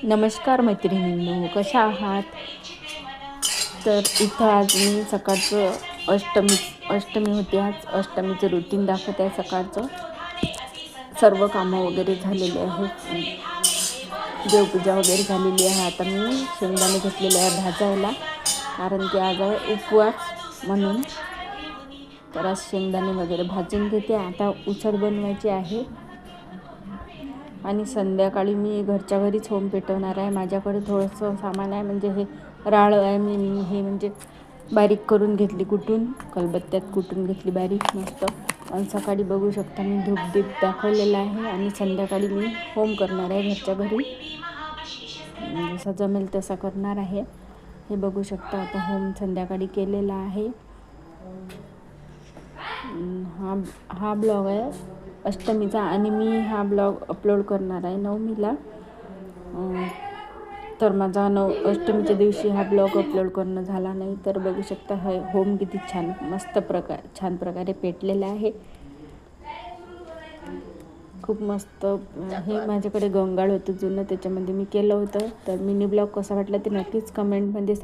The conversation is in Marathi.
नमस्कार मैत्रिणींनो, कशा आहात? तर इथं आज मी सकाळचं अष्टमी होती. आज अष्टमीचं रुटीन दाखवत आहे. सकाळचं सर्व कामं वगैरे झालेले आहेत. देवपूजा वगैरे झालेली आहे. आता मी शेंगदाणे घेतलेले आहे भाजायला, कारण की आज आहे उपवास म्हणून. तर आज शेंगदाणे वगैरे भाजून घेते. आता उसळ बनवायची आहे आणि संध्याकाळी मी घरच्या घरीच होम पेटवणार आहे. माझ्याकडे थोडंसं सामान आहे, म्हणजे हे राळं आहे. मी हे म्हणजे बारीक करून घेतली, कुटून खलबत्त्यात कुटून घेतली बारीक मस्त. आणि सकाळी बघू शकता मी धूपदीप दाखवलेला आहे आणि संध्याकाळी मी होम करणार आहे घरच्या घरी. जसा जमेल तसा करणार आहे. हे बघू शकता आता होम संध्याकाळी केलेला आहे. हा ब्लॉग आहे अष्टमीचा आणि मी हा ब्लॉग अपलोड करणार आहे नवमीला. तर माझा अष्टमीच्या दिवशी हा ब्लॉग अपलोड करणं झाला नाही. तर बघू शकता हा होम किती छान प्रकारे पेटलेला आहे. खूप मस्त. हे माझ्याकडे गंगाळ होतं जुनं, त्याच्यामध्ये मी केलं होतं. तर मिनी ब्लॉग कसा वाटला ते नक्कीच कमेंटमध्ये